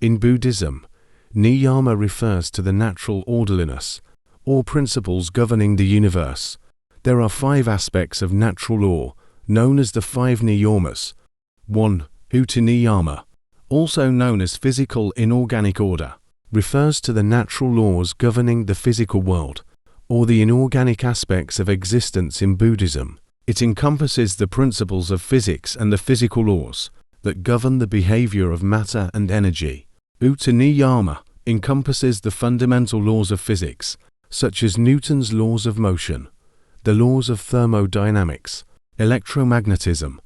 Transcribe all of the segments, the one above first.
In Buddhism, niyama refers to the natural orderliness, or principles governing the universe. There are 5 aspects of natural law, known as the 5 niyamas. 1. Uta niyama, also known as physical inorganic order, refers to the natural laws governing the physical world, or the inorganic aspects of existence in Buddhism. It encompasses the principles of physics and the physical laws that govern the behavior of matter and energy. Uta niyama encompasses the fundamental laws of physics, such as Newton's laws of motion, the laws of thermodynamics, electromagnetism,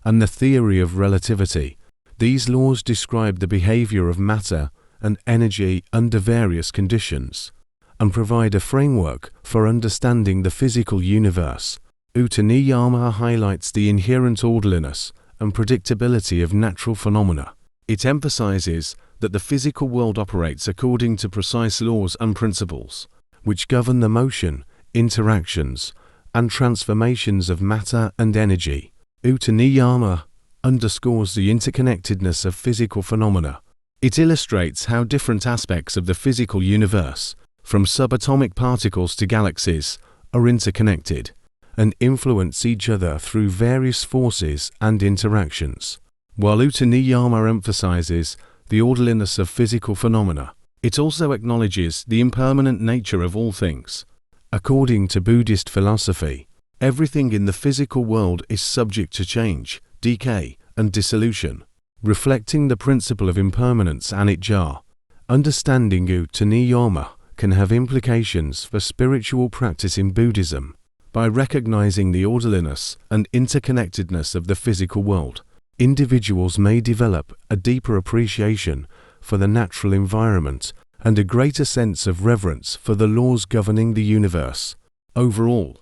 and the theory of relativity. These laws describe the behavior of matter and energy under various conditions, and provide a framework for understanding the physical universe. Uta niyama highlights the inherent orderliness and predictability of natural phenomena. It emphasizes that the physical world operates according to precise laws and principles, which govern the motion, interactions, and transformations of matter and energy. Uta niyama underscores the interconnectedness of physical phenomena. It illustrates how different aspects of the physical universe, from subatomic particles to galaxies, are interconnected and influence each other through various forces and interactions. While Uta niyama emphasizes the orderliness of physical phenomena, it also acknowledges the impermanent nature of all things. According to Buddhist philosophy, everything in the physical world is subject to change, decay, and dissolution, reflecting the principle of impermanence anicca. Understanding Uta niyama can have implications for spiritual practice in Buddhism. By recognizing the orderliness and interconnectedness of the physical world, individuals may develop a deeper appreciation for the natural environment and a greater sense of reverence for the laws governing the universe. Overall,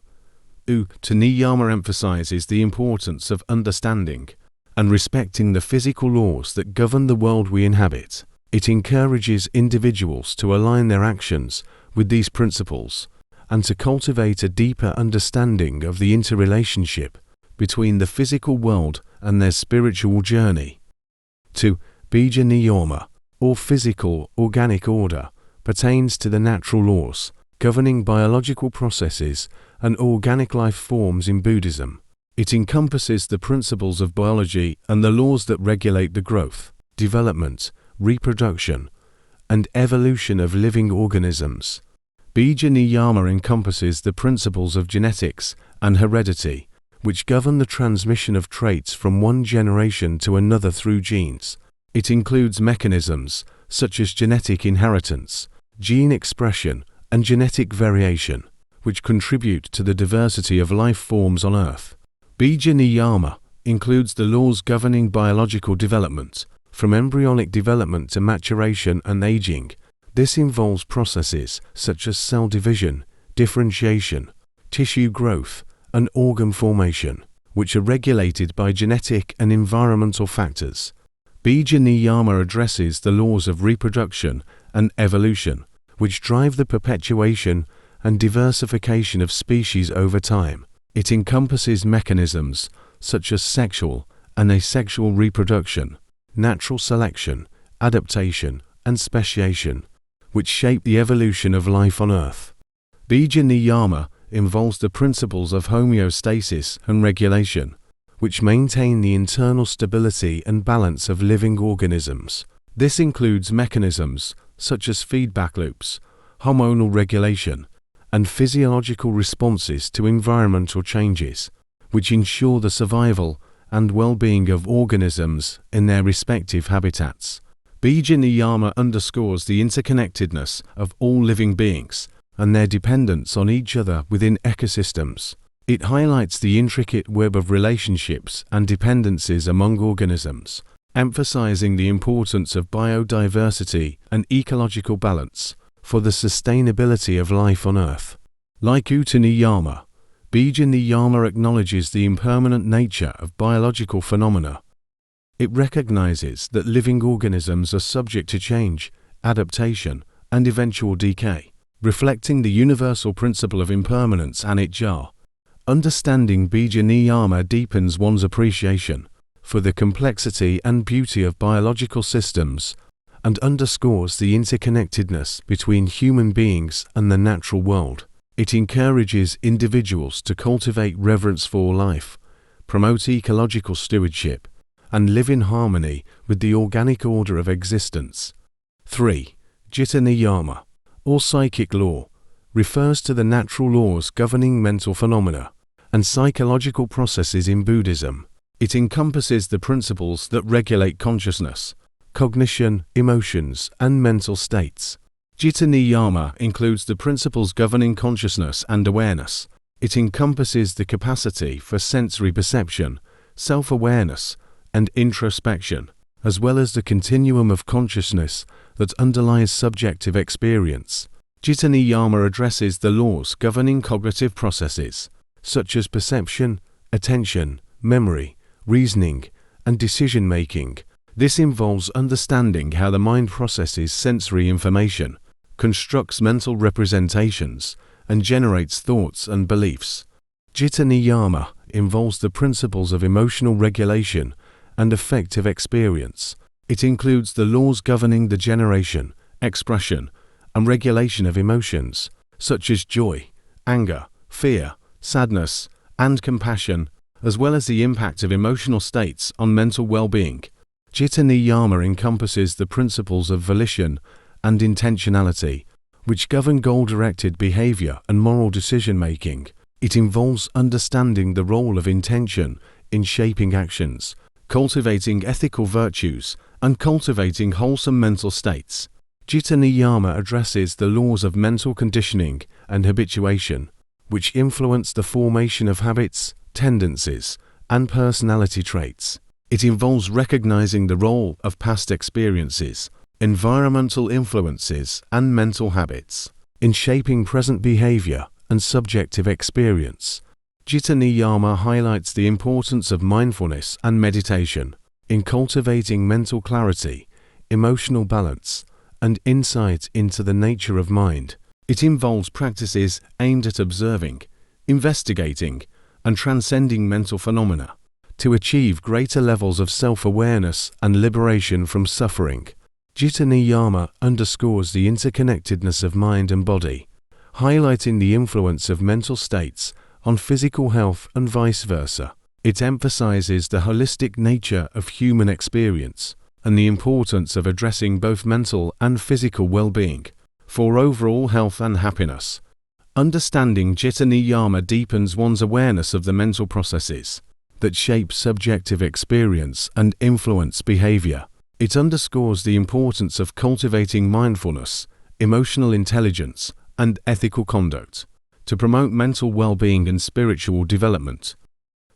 Uta niyama emphasizes the importance of understanding and respecting the physical laws that govern the world we inhabit. It encourages individuals to align their actions with these principles and to cultivate a deeper understanding of the interrelationship between the physical world and their spiritual journey. 2. Bija niyama, or physical organic order, pertains to the natural laws governing biological processes and organic life forms in Buddhism. It encompasses the principles of biology and the laws that regulate the growth, development, reproduction, and evolution of living organisms. Bija niyama encompasses the principles of genetics and heredity, which govern the transmission of traits from one generation to another through genes. It includes mechanisms such as genetic inheritance, gene expression, and genetic variation, which contribute to the diversity of life forms on Earth. Bija niyama includes the laws governing biological development, from embryonic development to maturation and aging. This involves processes such as cell division, differentiation, tissue growth, and organ formation, which are regulated by genetic and environmental factors. Bija niyama addresses the laws of reproduction and evolution, which drive the perpetuation and diversification of species over time. It encompasses mechanisms such as sexual and asexual reproduction, natural selection, adaptation, and speciation, which shape the evolution of life on Earth. Bija niyama involves the principles of homeostasis and regulation, which maintain the internal stability and balance of living organisms. This includes mechanisms such as feedback loops, hormonal regulation, and physiological responses to environmental changes, which ensure the survival and well-being of organisms in their respective habitats. Bija niyama underscores the interconnectedness of all living beings and their dependence on each other within ecosystems. It highlights the intricate web of relationships and dependencies among organisms, emphasizing the importance of biodiversity and ecological balance for the sustainability of life on Earth. Like Uta niyama, Bija niyama acknowledges the impermanent nature of biological phenomena. It recognizes that living organisms are subject to change, adaptation, and eventual decay, reflecting the universal principle of impermanence anicca. Understanding Bija niyama deepens one's appreciation for the complexity and beauty of biological systems and underscores the interconnectedness between human beings and the natural world. It encourages individuals to cultivate reverence for life, promote ecological stewardship, and live in harmony with the organic order of existence. 3. Jitta Niyama, or psychic law, refers to the natural laws governing mental phenomena and psychological processes in Buddhism. It encompasses the principles that regulate consciousness, cognition, emotions, and mental states. Jitta Niyama includes the principles governing consciousness and awareness. It encompasses the capacity for sensory perception, self-awareness, and introspection, as well as the continuum of consciousness that underlies subjective experience. Jitta Niyama addresses the laws governing cognitive processes, such as perception, attention, memory, reasoning, and decision-making. This involves understanding how the mind processes sensory information, constructs mental representations, and generates thoughts and beliefs. Jitta Niyama involves the principles of emotional regulation and affective experience. It includes the laws governing the generation, expression, and regulation of emotions, such as joy, anger, fear, sadness, and compassion, as well as the impact of emotional states on mental well-being. Jitta Niyama encompasses the principles of volition and intentionality, which govern goal-directed behavior and moral decision-making. It involves understanding the role of intention in shaping actions, cultivating ethical virtues, and cultivating wholesome mental states. Jitta Niyama addresses the laws of mental conditioning and habituation, which influence the formation of habits, tendencies, and personality traits. It involves recognizing the role of past experiences, environmental influences, and mental habits in shaping present behavior and subjective experience. Jitta Niyama highlights the importance of mindfulness and meditation in cultivating mental clarity, emotional balance, and insight into the nature of mind. It involves practices aimed at observing, investigating, and transcending mental phenomena to achieve greater levels of self-awareness and liberation from suffering. Jitta Niyama underscores the interconnectedness of mind and body, highlighting the influence of mental states on physical health and vice versa. It emphasizes the holistic nature of human experience and the importance of addressing both mental and physical well-being for overall health and happiness. Understanding Jitta Niyama deepens one's awareness of the mental processes that shape subjective experience and influence behavior. It underscores the importance of cultivating mindfulness, emotional intelligence, and ethical conduct to promote mental well-being and spiritual development.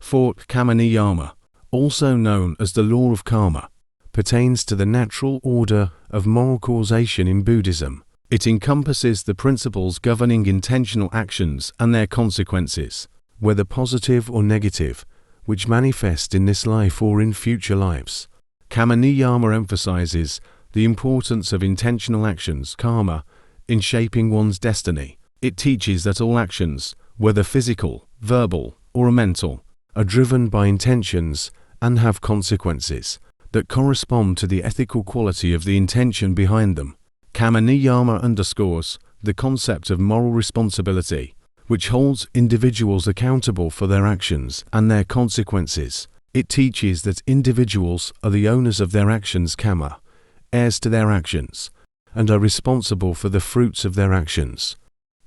4. Karma Niyama, also known as the law of karma, pertains to the natural order of moral causation in Buddhism. It encompasses the principles governing intentional actions and their consequences, whether positive or negative, which manifest in this life or in future lives. Karma Niyama emphasizes the importance of intentional actions, karma, in shaping one's destiny. It teaches that all actions, whether physical, verbal, or mental, are driven by intentions and have consequences that correspond to the ethical quality of the intention behind them. Karma Niyama underscores the concept of moral responsibility, which holds individuals accountable for their actions and their consequences. It teaches that individuals are the owners of their actions, karma, heirs to their actions, and are responsible for the fruits of their actions.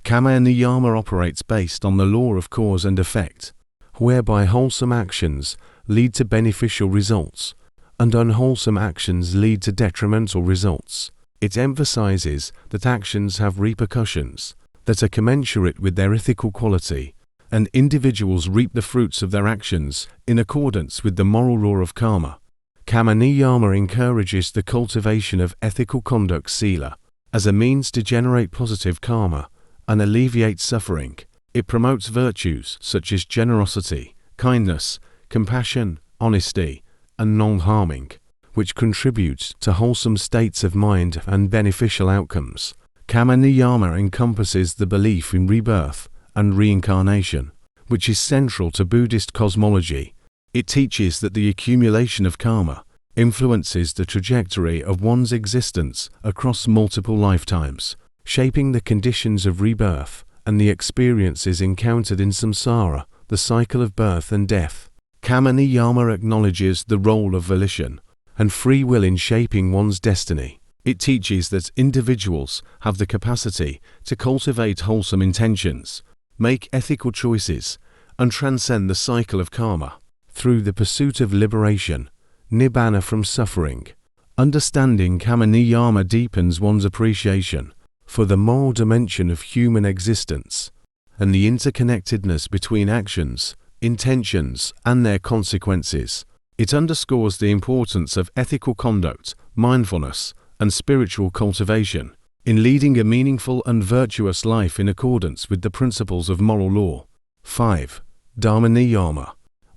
Karma Niyama operates based on the law of cause and effect, whereby wholesome actions lead to beneficial results, and unwholesome actions lead to detrimental results. It emphasizes that actions have repercussions that are commensurate with their ethical quality, and individuals reap the fruits of their actions in accordance with the moral law of karma. Karma Niyama encourages the cultivation of ethical conduct sila as a means to generate positive karma and alleviate suffering. It promotes virtues such as generosity, kindness, compassion, honesty, and non-harming, which contributes to wholesome states of mind and beneficial outcomes. Karma Niyama encompasses the belief in rebirth and reincarnation, which is central to Buddhist cosmology. It teaches that the accumulation of karma influences the trajectory of one's existence across multiple lifetimes, shaping the conditions of rebirth and the experiences encountered in samsara, the cycle of birth and death. Karma Niyama acknowledges the role of volition and free will in shaping one's destiny. It teaches that individuals have the capacity to cultivate wholesome intentions, make ethical choices, and transcend the cycle of karma through the pursuit of liberation, nibbana from suffering. Understanding Karma Niyama deepens one's appreciation for the moral dimension of human existence and the interconnectedness between actions, intentions, and their consequences. It underscores the importance of ethical conduct, mindfulness, and spiritual cultivation in leading a meaningful and virtuous life in accordance with the principles of moral law. 5. Dhama Niyama,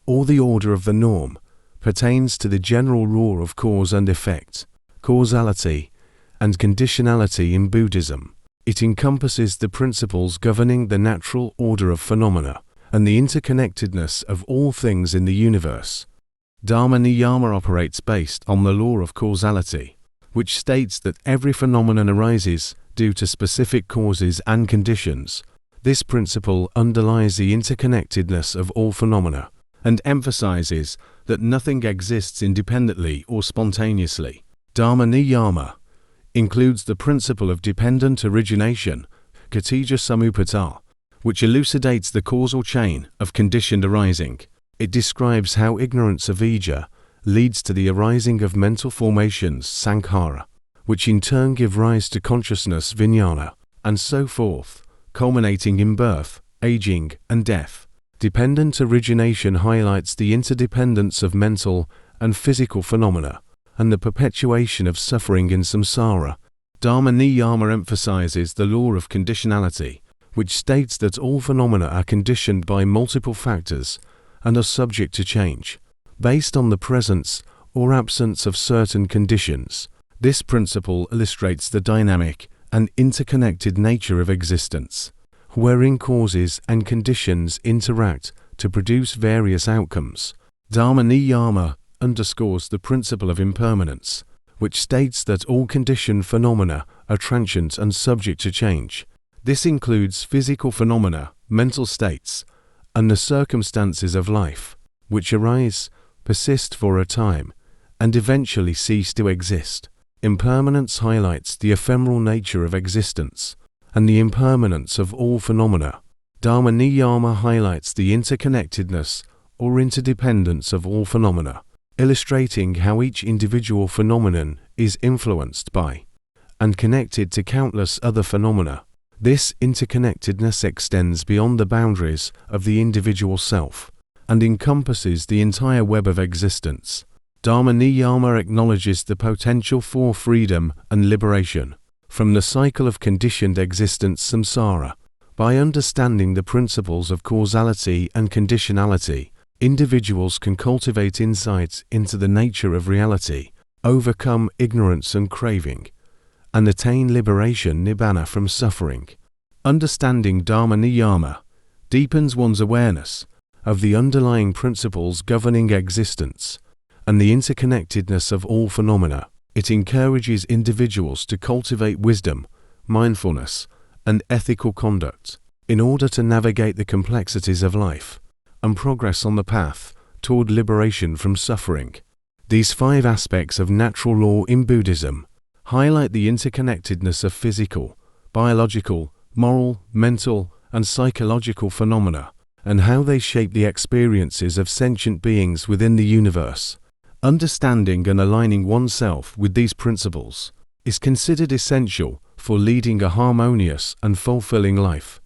or the order of the norm, pertains to the general law of cause and effect, causality, and conditionality in Buddhism. It encompasses the principles governing the natural order of phenomena and the interconnectedness of all things in the universe. Dhama Niyama operates based on the law of causality, which states that every phenomenon arises due to specific causes and conditions. This principle underlies the interconnectedness of all phenomena and emphasizes that nothing exists independently or spontaneously. Dhama Niyama includes the principle of dependent origination, Katija Samupata, which elucidates the causal chain of conditioned arising. It describes how ignorance of Vijja leads to the arising of mental formations, Sankhara, which in turn give rise to consciousness, Vijnana, and so forth, culminating in birth, aging, and death. Dependent origination highlights the interdependence of mental and physical phenomena and the perpetuation of suffering in samsara. Dhama Niyama emphasizes the law of conditionality, which states that all phenomena are conditioned by multiple factors and are subject to change, based on the presence or absence of certain conditions. This principle illustrates the dynamic and interconnected nature of existence, wherein causes and conditions interact to produce various outcomes. Dhama Niyama underscores the principle of impermanence, which states that all conditioned phenomena are transient and subject to change. This includes physical phenomena, mental states, and the circumstances of life, which arise, persist for a time, and eventually cease to exist. Impermanence highlights the ephemeral nature of existence and the impermanence of all phenomena. Dhama Niyama highlights the interconnectedness or interdependence of all phenomena, illustrating how each individual phenomenon is influenced by and connected to countless other phenomena. This interconnectedness extends beyond the boundaries of the individual self and encompasses the entire web of existence. Dhama Niyama acknowledges the potential for freedom and liberation from the cycle of conditioned existence samsara. By understanding the principles of causality and conditionality, individuals can cultivate insights into the nature of reality, overcome ignorance and craving, and attain liberation nibbana from suffering. Understanding Dhama Niyama deepens one's awareness of the underlying principles governing existence and the interconnectedness of all phenomena. It encourages individuals to cultivate wisdom, mindfulness, and ethical conduct in order to navigate the complexities of life and progress on the path toward liberation from suffering. These 5 aspects of natural law in Buddhism highlight the interconnectedness of physical, biological, moral, mental, and psychological phenomena, and how they shape the experiences of sentient beings within the universe. Understanding and aligning oneself with these principles is considered essential for leading a harmonious and fulfilling life.